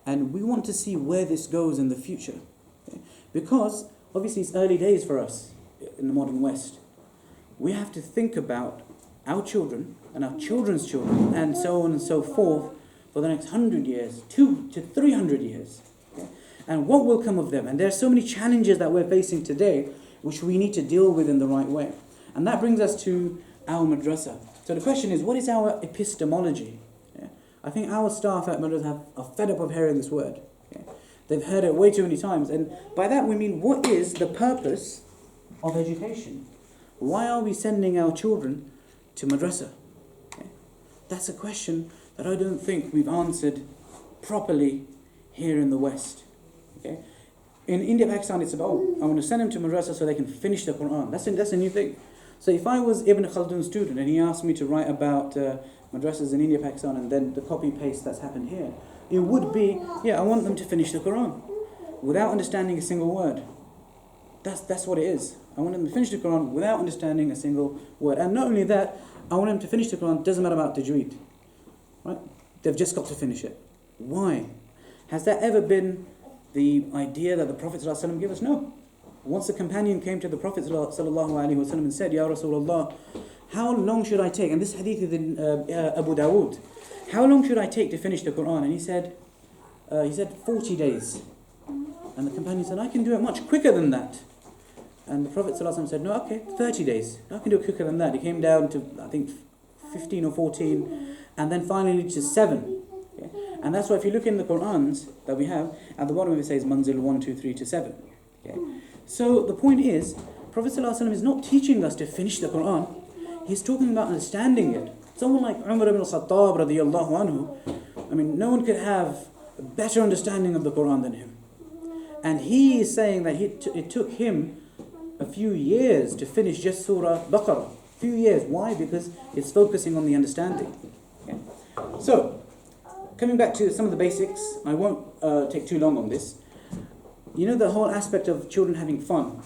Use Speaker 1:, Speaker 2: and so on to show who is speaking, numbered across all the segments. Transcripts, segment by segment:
Speaker 1: And we want to see where this goes in the future. Okay? Because obviously it's early days for us in the modern West. We have to think about our children and our children's children and so on and so forth for the next 100 years, 200 to 300 years. Okay? And what will come of them? And there are so many challenges that we're facing today which we need to deal with in the right way. And that brings us to our madrasa. So the question is, what is our epistemology? Yeah? I think our staff at madrasa are fed up of hearing this word. Yeah? They've heard it way too many times. And by that we mean, what is the purpose of education? Why are we sending our children to madrasa? Okay? That's a question that I don't think we've answered properly here in the West. Okay? In India, Pakistan, it's about, I want to send them to madrasa so they can finish the Quran. That's a new thing. So if I was Ibn Khaldun's student and he asked me to write about madrasas in India, Pakistan, and then the copy-paste that's happened here, it would be, I want them to finish the Quran without understanding a single word. That's what it is. I want them to finish the Quran without understanding a single word. And not only that, I want them to finish the Quran, doesn't matter about tajweed. Right? They've just got to finish it. Why? Has that ever been the idea that the Prophet ﷺ gave us? No. Once a companion came to the Prophet ﷺ and said, Ya Rasulullah, how long should I take? And this hadith is in Abu Dawood. How long should I take to finish the Quran? And he said 40 days. And the companion said, I can do it much quicker than that. And the Prophet ﷺ said, no, okay, 30 days. I can do it quicker than that. He came down to, I think, 15 or 14, and then finally to 7. Okay? And that's why if you look in the Qur'ans that we have, at the bottom of it says, Manzil 1, 2, 3 to 7. Okay? So the point is, Prophet ﷺ is not teaching us to finish the Qur'an. He's talking about understanding it. Someone like Umar ibn al-Khattab radiyallahu anhu, I mean, no one could have a better understanding of the Qur'an than him. And he is saying that it took him a few years to finish just Surah Baqarah. A few years. Why? Because it's focusing on the understanding. Okay? So, coming back to some of the basics, I won't take too long on this. You know the whole aspect of children having fun.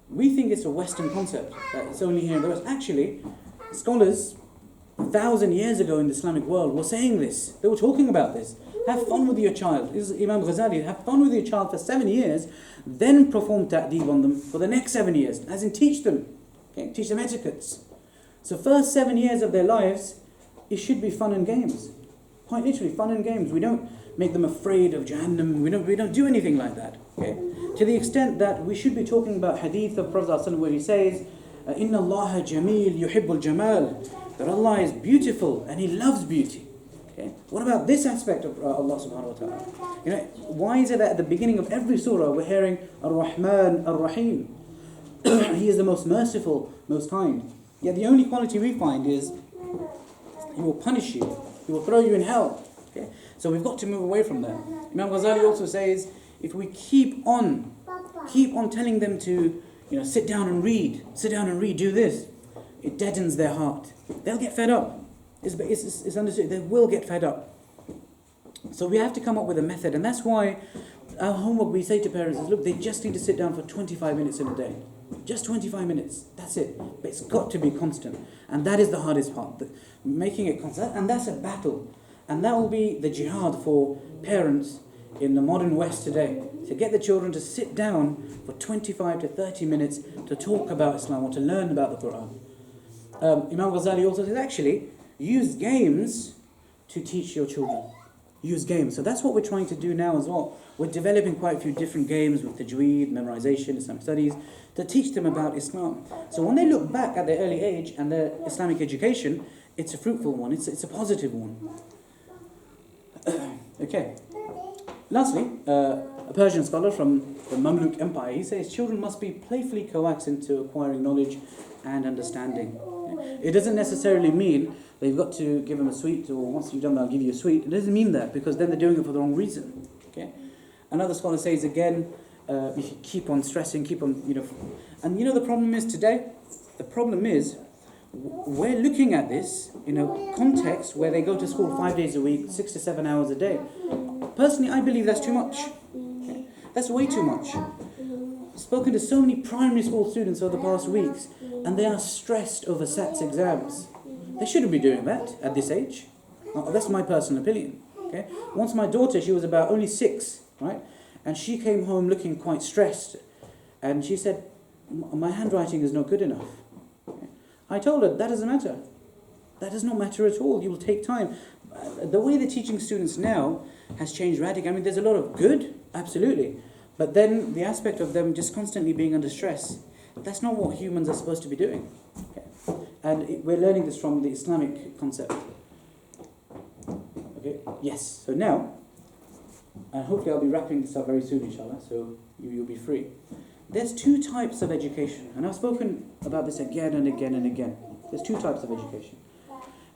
Speaker 1: We think it's a Western concept, that it's only here in the West. Actually, scholars 1,000 years ago in the Islamic world were saying this. They were talking about this. Have fun with your child. This is Imam Ghazali. Have fun with your child for 7 years, then perform ta'deeb on them for the next 7 years. As in teach them. Okay? Teach them etiquettes. So first 7 years of their lives, it should be fun and games. Quite literally, fun and games. We don't make them afraid of Jahannam. We don't do anything like that. Okay? To the extent that we should be talking about hadith of Prophet ﷺ where he says, Inna Allaha Jameel yuhibbul Jamal. That Allah is beautiful and He loves beauty. Okay? What about this aspect of Allah subhanahu wa ta'ala? You know, why is it that at the beginning of every surah we're hearing Ar-Rahman, Ar-Rahim? He is the most merciful, most kind. Yet the only quality we find is He will punish you. He will throw you in hell. Okay? So we've got to move away from that. Imam Ghazali also says, if we keep on telling them to, sit down and read, do this, it deadens their heart. They'll get fed up. It's understood. They will get fed up. So we have to come up with a method, and that's why our homework we say to parents is, look, they just need to sit down for 25 minutes in a day. Just 25 minutes. That's it. But it's got to be constant. And that is the hardest part. Making it constant. And that's a battle. And that will be the jihad for parents in the modern West today. To get the children to sit down for 25 to 30 minutes to talk about Islam or to learn about the Quran. Imam Ghazali also says, actually, use games to teach your children. Use games. So that's what we're trying to do now as well. We're developing quite a few different games with tajweed, memorization, Islamic studies, to teach them about Islam. So when they look back at their early age and their Islamic education, it's a fruitful one, it's a positive one. Okay. Lastly, a Persian scholar from the Mamluk Empire, he says children must be playfully coaxed into acquiring knowledge and understanding. It doesn't necessarily mean that you've got to give them a sweet, or once you've done that, I'll give you a sweet. It doesn't mean that, because then they're doing it for the wrong reason. Okay. Another scholar says again, if you keep on stressing, and the problem is today, we're looking at this in a context where they go to school 5 days a week, 6 to 7 hours a day. Personally, I believe that's too much. Okay? That's way too much. I've spoken to so many primary school students over the past weeks, and they are stressed over SATs exams. They shouldn't be doing that at this age. That's my personal opinion. Okay? Once my daughter, she was about only 6, right? And she came home looking quite stressed. And she said, my handwriting is not good enough. Okay? I told her, that doesn't matter. That does not matter at all. You will take time. The way they're teaching students now has changed radically. I mean, there's a lot of good, absolutely. But then the aspect of them just constantly being under stress, that's not what humans are supposed to be doing. Okay? And we're learning this from the Islamic concept. Okay, yes. So now, and hopefully I'll be wrapping this up very soon, inshallah, so you'll be free. There's 2 types of education, and I've spoken about this again and again and again. There's 2 types of education.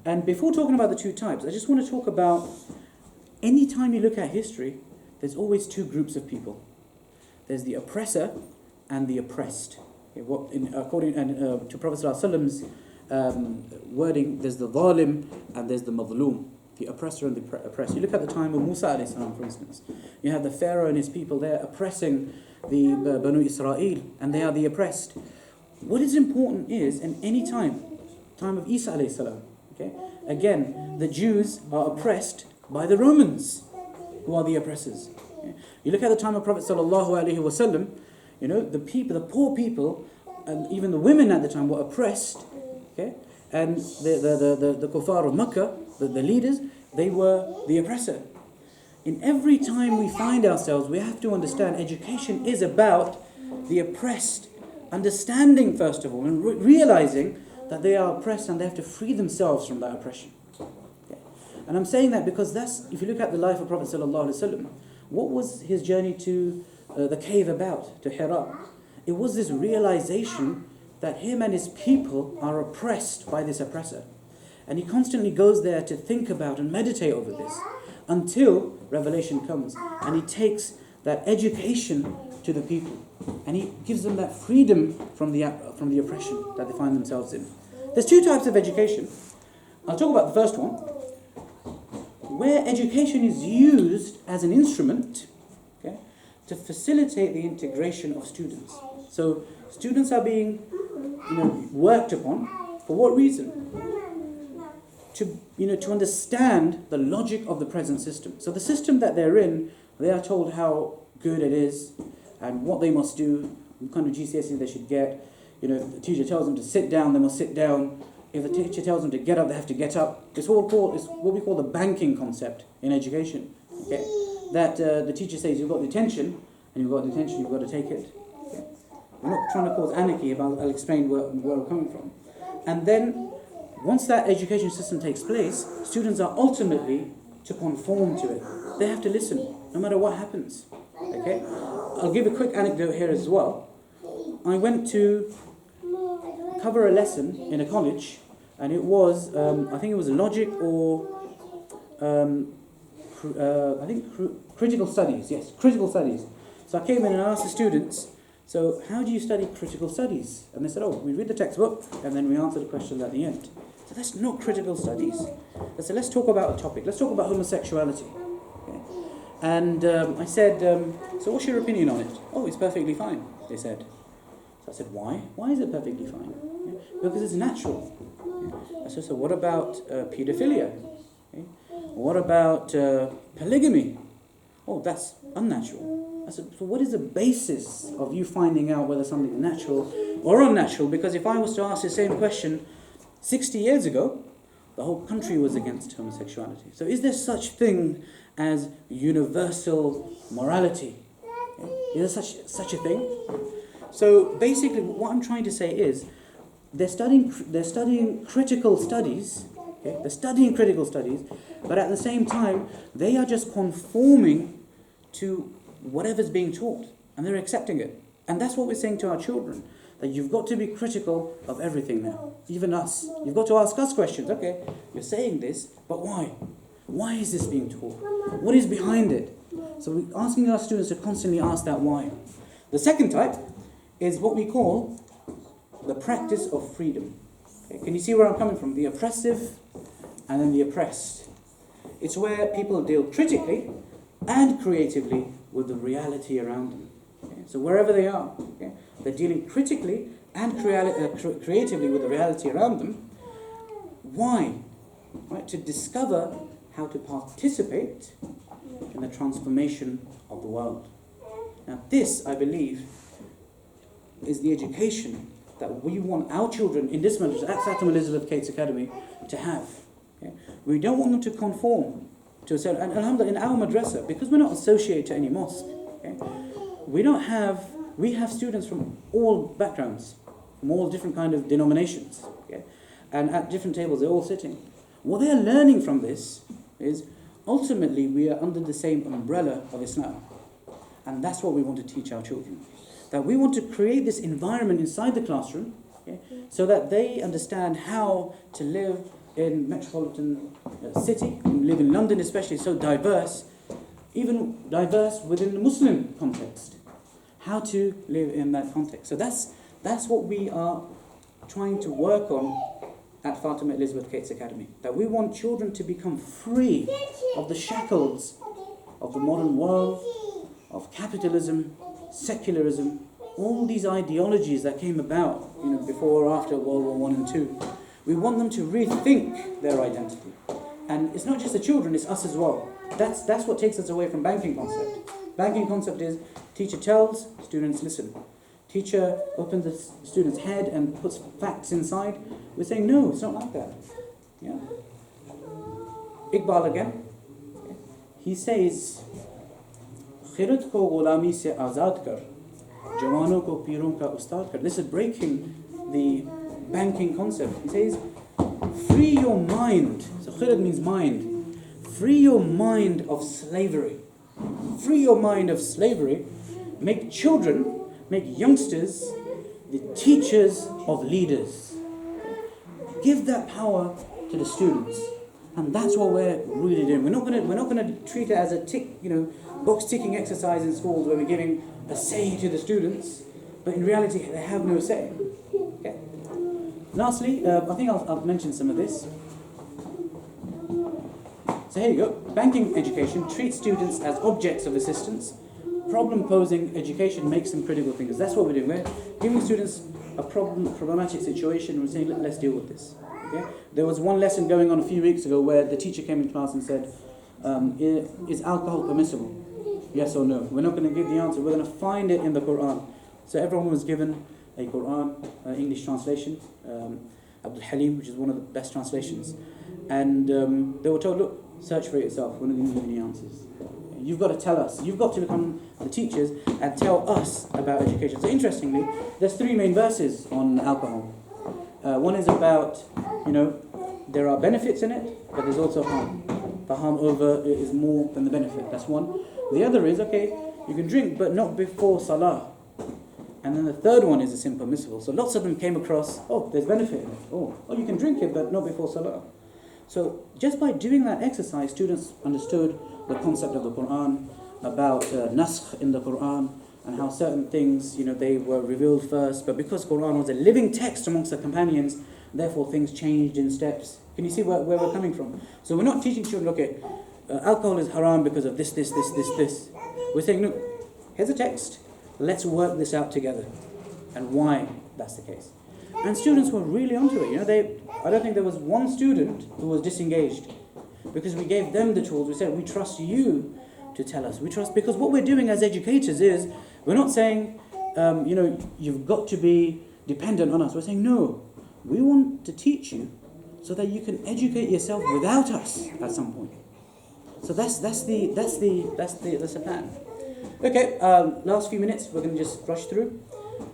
Speaker 1: And before talking about the 2 types, I just want to talk about, any time you look at history, there's always 2 groups of people. There's the oppressor and the oppressed. Okay, according to Prophet ﷺ's wording, there's the zalim and there's the madloom, the oppressor and the oppressed. You look at the time of Musa alayhi salam, for instance. You have the Pharaoh and his people there oppressing the Banu Israel, and they are the oppressed. What is important is, in any time of Isa alayhi salam, okay, again, the Jews are oppressed by the Romans, who are the oppressors. Okay? You look at the time of Prophet sallallahu alaihi wasallam, you know, the people, the poor people, and even the women at the time were oppressed. Okay, and the kuffar of Makkah, the leaders, they were the oppressor. In every time we find ourselves, we have to understand education is about the oppressed, understanding first of all, and realizing that they are oppressed and they have to free themselves from that oppression. Okay. And I'm saying that because that's, if you look at the life of Prophet ﷺ, what was his journey to the cave about, to Hira? It was this realization that him and his people are oppressed by this oppressor. And he constantly goes there to think about and meditate over this until revelation comes. And he takes that education to the people. And he gives them that freedom from the oppression that they find themselves in. There's 2 types of education. I'll talk about the first one, where education is used as an instrument, okay, to facilitate the integration of students. So students are being, worked upon. For what reason? To understand the logic of the present system. So the system that they're in, they are told how good it is and what they must do, what kind of GCSEs they should get. The teacher tells them to sit down, they must sit down. If the teacher tells them to get up, they have to get up. It's what we call the banking concept in education. Okay? That the teacher says, you've got detention, and you've got detention, you've got to take it. Okay? I'm not trying to cause anarchy, but I'll explain where I'm coming from. And then, once that education system takes place, students are ultimately to conform to it. They have to listen, no matter what happens. Okay? I'll give a quick anecdote here as well. I went to cover a lesson in a college, and it was, I think it was logic or, critical studies. Yes, critical studies. So I came in and asked the students, so how do you study critical studies? And they said, we read the textbook, and then we answer the questions at the end. So that's not critical studies. So let's talk about a topic. Let's talk about homosexuality. Okay? And I said, so what's your opinion on it? Oh, it's perfectly fine, they said. So I said, why? Why is it perfectly fine? Yeah? Because it's natural. Yeah? I said, so what about paedophilia? Okay? What about polygamy? Oh, that's unnatural. I said, so what is the basis of you finding out whether something is natural or unnatural? Because if I was to ask the same question 60 years ago, the whole country was against homosexuality. So is there such thing as universal morality? Okay? Is there such a thing? So basically what I'm trying to say is they're studying critical studies, okay? They're studying critical studies, but at the same time they are just conforming to whatever's being taught, and they're accepting it. And that's what we're saying to our children, that you've got to be critical of everything now, even us. You've got to ask us questions. Okay, you're saying this, but why? Why is this being taught? What is behind it? So we're asking our students to constantly ask that why. The second type is what we call the practice of freedom. Okay, can you see where I'm coming from? The oppressive and then the oppressed. It's where people deal critically and creatively with the reality around them. Okay? So wherever they are, okay? They're dealing critically and creatively with the reality around them. Why? Right? To discover how to participate in the transformation of the world. Now this, I believe, is the education that we want our children in this madrasa, at Fatima Elizabeth Cates Academy, to have. Okay? We don't want them to conform to a certain... And alhamdulillah, in our madrasa, because we're not associated to any mosque, okay, we have students from all backgrounds, from all different kind of denominations, okay? And at different tables, they're all sitting. What they're learning from this is, ultimately, we are under the same umbrella of Islam. And that's what we want to teach our children. That we want to create this environment inside the classroom, okay, so that they understand how to live in metropolitan city, live in London especially, so diverse, even diverse within the Muslim context. How to live in that context. So that's what we are trying to work on at Fatima Elizabeth Cates Academy. That we want children to become free of the shackles of the modern world, of capitalism, secularism, all these ideologies that came about, before or after World War I and II. We want them to rethink their identity. And it's not just the children, it's us as well. That's what takes us away from banking concept. Banking concept is teacher tells, students listen. Teacher opens the student's head and puts facts inside. We're saying, no, it's not like that. Yeah. Iqbal again. He says, "Khirat ko gulami se azad kar, jawano ko piron ka ustad kar." This is breaking the banking concept. He says, free your mind. So khirat means mind. Free your mind of slavery. Free your mind of slavery. Make children, make youngsters the teachers of leaders. Give that power to the students. And that's what we're really doing. We're not going to treat it as a box ticking exercise in schools where we're giving a say to the students, but in reality they have no say. Okay. Lastly, I think I'll mention some of this. So here you go. Banking education treats students as objects of assistance. Problem-posing education makes them critical thinkers. That's what we're doing. We're giving students a problematic situation and we're saying, let's deal with this. Okay? There was one lesson going on a few weeks ago where the teacher came in class and said, is alcohol permissible? Yes or no? We're not going to give the answer. We're going to find it in the Quran. So everyone was given a Quran English translation, Abdul Halim, which is one of the best translations. And they were told, look, search for it yourself. We're not going to give you any answers. You've got to tell us. You've got to become the teachers and tell us about education. So interestingly, there's 3 main verses on alcohol. One is about, there are benefits in it, but there's also harm. The harm over is more than the benefit. That's one. The other is, okay, you can drink, but not before salah. And then the third one is impermissible. So lots of them came across, there's benefit in it. Oh, you can drink it, but not before salah. So just by doing that exercise, students understood the concept of the Quran, about naskh in the Quran, and how certain things, they were revealed first, but because Quran was a living text amongst the companions, therefore things changed in steps. Can you see where we're coming from? So we're not teaching children, okay, alcohol is haram because of this. We're saying, look, here's a text, let's work this out together, and why that's the case. And students were really onto it. I don't think there was one student who was disengaged, because we gave them the tools. We said, we trust you to tell us. We trust, because what we're doing as educators is, we're not saying, you've got to be dependent on us. We're saying, no, we want to teach you so that you can educate yourself without us at some point. So that's the plan. Okay, last few minutes, we're going to just rush through.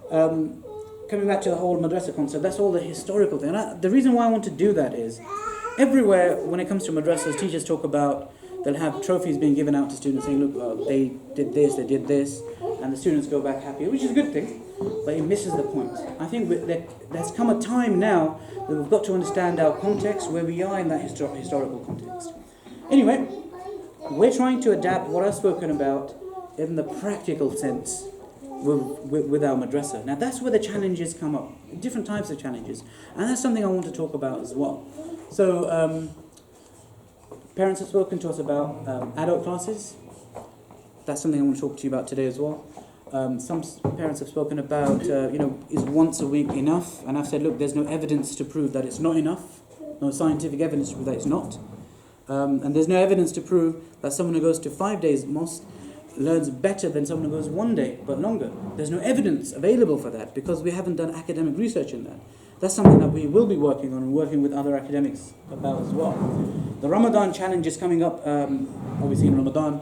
Speaker 1: Coming back to the whole madrasa concept, that's all the historical thing. And the reason why I want to do that is, everywhere when it comes to madrasas, teachers talk about, they'll have trophies being given out to students saying, look, they did this, and the students go back happy, which is a good thing, but it misses the point. I think there's come a time now that we've got to understand our context, where we are in that historical context. Anyway, we're trying to adapt what I've spoken about in the practical sense with our madrasa. Now that's where the challenges come up, different types of challenges, and that's something I want to talk about as well. So parents have spoken to us about adult classes. That's something I want to talk to you about today as well. Some parents have spoken about, is once a week enough? And I've said, look, there's no evidence to prove that it's not enough. No scientific evidence to prove that it's not. And there's no evidence to prove that someone who goes to 5 days mosque learns better than someone who goes 1 day, but longer. There's no evidence available for that because we haven't done academic research in that. That's something that we will be working on and working with other academics about as well. The Ramadan challenge is coming up, obviously in Ramadan,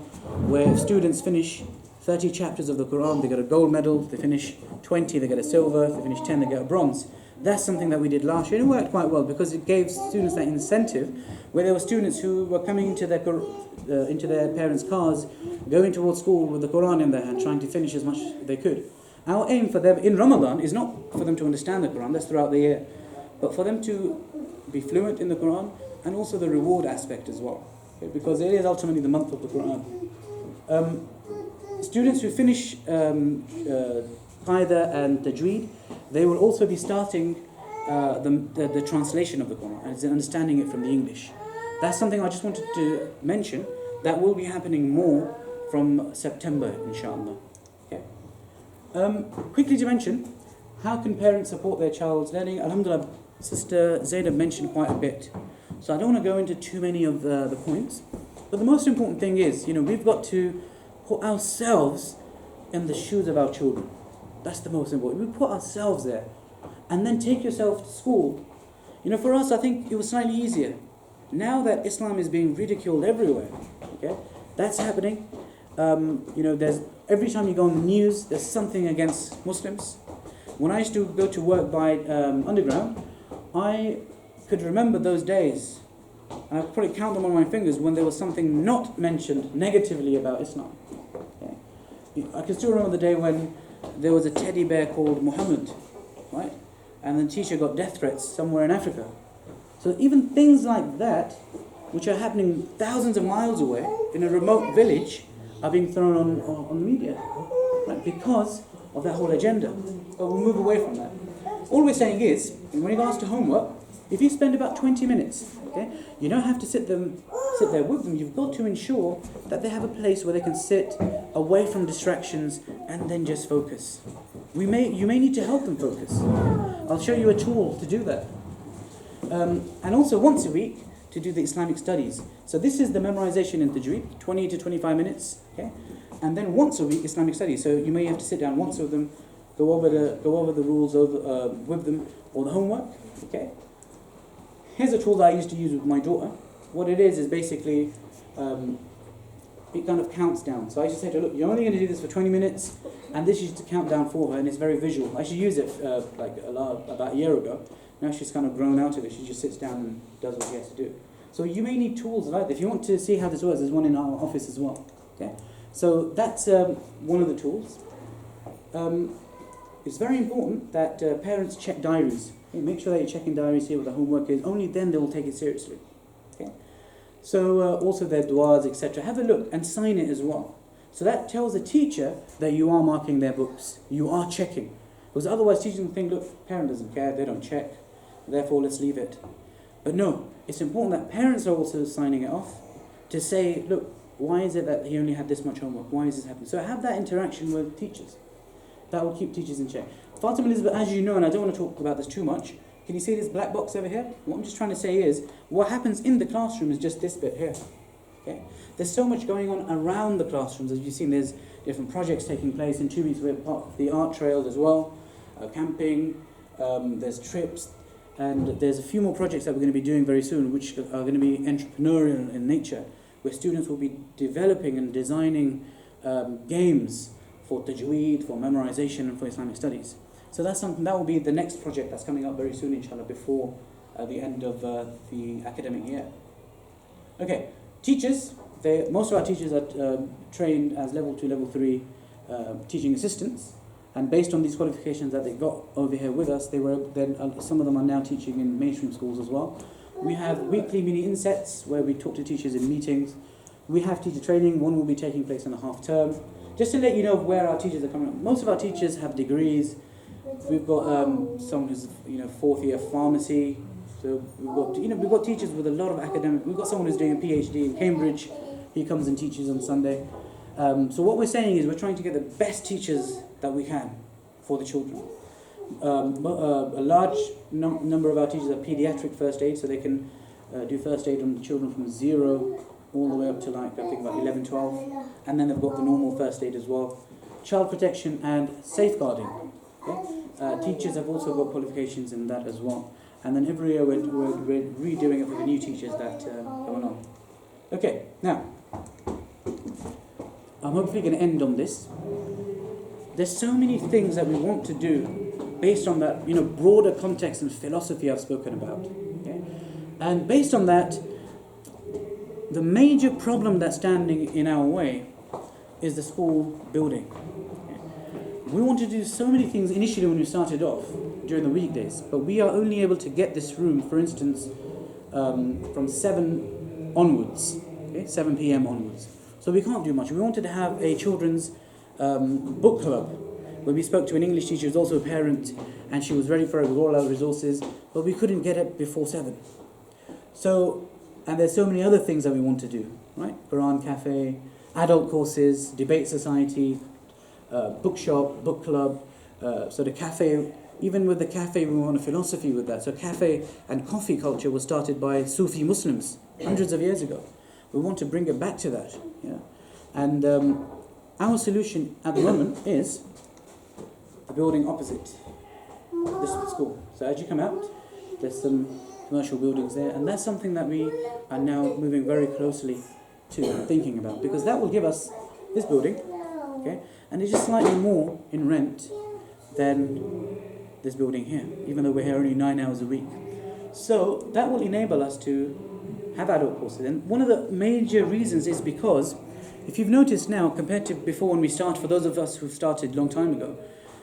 Speaker 1: where students finish 30 chapters of the Quran, they get a gold medal. They finish 20, they get a silver. If they finish 10, they get a bronze. That's something that we did last year, and it worked quite well because it gave students that incentive, where there were students who were coming into their parents' cars, going towards school with the Quran in their hand, trying to finish as much as they could. Our aim for them in Ramadan is not for them to understand the Quran, that's throughout the year, but for them to be fluent in the Quran and also the reward aspect as well, okay? Because it is ultimately the month of the Quran. Students who finish Qaida and Tajweed, they will also be starting the translation of the Quran and understanding it from the English. That's something I just wanted to mention that will be happening more from September, inshallah. Okay. Quickly to mention, how can parents support their child's learning? Alhamdulillah, Sister Zainab mentioned quite a bit. So I don't want to go into too many of the points. But the most important thing is, we've got to put ourselves in the shoes of our children. That's the most important. We put ourselves there. And then take yourself to school. For us, I think it was slightly easier. Now that Islam is being ridiculed everywhere, okay, that's happening. There's every time you go on the news, there's something against Muslims. When I used to go to work by Underground, I could remember those days, and I could probably count them on my fingers when there was something not mentioned negatively about Islam. Okay? I can still remember the day when there was a teddy bear called Muhammad, right? And the teacher got death threats somewhere in Africa. So even things like that, which are happening thousands of miles away in a remote village, are being thrown on the media, right? Because of that whole agenda. But we'll move away from that. All we're saying is, in regards to homework, if you spend about 20 minutes, okay, you don't have to sit there with them. You've got to ensure that they have a place where they can sit away from distractions and then just focus. You may need to help them focus. I'll show you a tool to do that. And also once a week to do the Islamic studies. So this is the memorization in Tajweed, 20 to 25 minutes. Okay, and then once a week Islamic studies. So you may have to sit down once with them, go over the rules with them, or the homework. Okay. Here's a tool that I used to use with my daughter. What it is basically, it kind of counts down. So I used to say to her, look, you're only going to do this for 20 minutes, and this used to count down for her, and it's very visual. I used to use it about a year ago. Now she's kind of grown out of it. She just sits down and does what she has to do. So you may need tools like that. If you want to see how this works, there's one in our office as well. Okay, so that's one of the tools. It's very important that parents check diaries. Okay? Make sure that you're checking diaries, see what the homework is. Only then they will take it seriously. Okay. So also their du'as, etc. Have a look and sign it as well. So that tells the teacher that you are marking their books. You are checking. Because otherwise teachers will think, look, parent doesn't care, they don't check, therefore let's leave it. But no, it's important that parents are also signing it off to say, look, why is it that he only had this much homework? Why is this happening? So have that interaction with teachers. That will keep teachers in check. Fatima Elizabeth, as you know, and I don't want to talk about this too much, can you see this black box over here? What I'm just trying to say is, what happens in the classroom is just this bit here. Okay? There's so much going on around the classrooms. As you've seen, there's different projects taking place. In 2 weeks we're part of the art trail as well, camping, there's trips, and there's a few more projects that we're going to be doing very soon, which are going to be entrepreneurial in nature, where students will be developing and designing games for tajweed, for memorization, and for Islamic studies. So that's something that will be the next project that's coming up very soon, inshallah, before the end of the academic year. Okay, teachers. Most of our teachers are trained as level 2, level 3 teaching assistants, and based on these qualifications that they got over here with us, some of them are now teaching in mainstream schools as well. We have weekly mini insets where we talk to teachers in meetings. We have teacher training. One will be taking place in the half term. Just to let you know where our teachers are coming from. Most of our teachers have degrees. We've got someone who's 4th year pharmacy. So we've got teachers with a lot of academic. We've got someone who's doing a PhD in Cambridge. He comes and teaches on Sunday. So what we're saying is we're trying to get the best teachers that we can for the children. A large number of our teachers are pediatric first aid, so they can do first aid on the children from 0 all the way up to like, I think about 11, 12. And then they've got the normal first aid as well. Child protection and safeguarding. Okay? Teachers have also got qualifications in that as well. And then every year we're redoing it for the new teachers that come along. Okay, now, I'm hopefully going to end on this. There's so many things that we want to do based on that, broader context and philosophy I've spoken about. Okay? And based on that, the major problem that's standing in our way is the school building. Okay? We wanted to do so many things initially when we started off during the weekdays, but we are only able to get this room, for instance, from 7 onwards, okay? 7 p.m. onwards. So we can't do much. We wanted to have a children's book club where we spoke to an English teacher who's also a parent, and she was ready for it with all our resources, but we couldn't get it before 7. So, and there's so many other things that we want to do, right? Quran cafe, adult courses, debate society, bookshop, book club. So the cafe, even with the cafe, we want a philosophy with that. So cafe and coffee culture was started by Sufi Muslims hundreds of years ago. We want to bring it back to that. Yeah? And our solution at the moment is the building opposite this school. So as you come out, there's some commercial buildings there, and that's something that we are now moving very closely to thinking about, because that will give us this building, okay, and it's just slightly more in rent than this building here, even though we're here only 9 hours a week. So that will enable us to have adult courses. And one of the major reasons is because, if you've noticed now, compared to before when we started, for those of us who started a long time ago,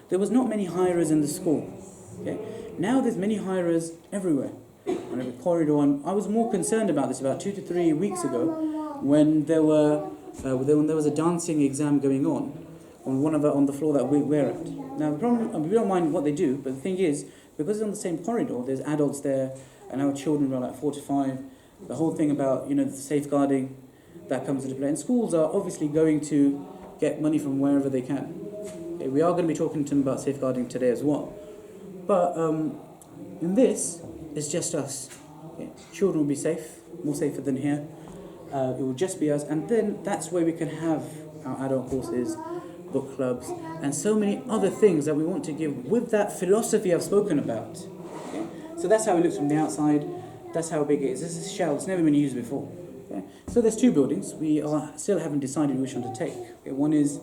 Speaker 1: there was not many hirers in the school. Okay? Now there's many hirers everywhere, on every corridor. And I was more concerned about this about 2 to 3 weeks ago, when there was a dancing exam going on on the floor that we're at. Now the problem, we don't mind what they do, but the thing is, because it's on the same corridor, there's adults there, and our children are like 4 to 5. The whole thing about the safeguarding that comes into play. And schools are obviously going to get money from wherever they can. Okay, we are going to be talking to them about safeguarding today as well. But in this, it's just us. Okay? Children will be safe, more safer than here. It will just be us. And then that's where we can have our adult courses, book clubs, and so many other things that we want to give with that philosophy I've spoken about. Okay? So that's how it looks from the outside. That's how big it is. This is a shell. It's never been used before. Okay? So there's 2 buildings. We still haven't decided which one to take. Okay? One is,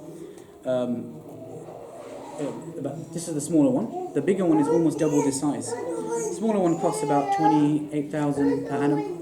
Speaker 1: this is the smaller one. The bigger one is almost double this size. The smaller one costs about 28,000 per annum.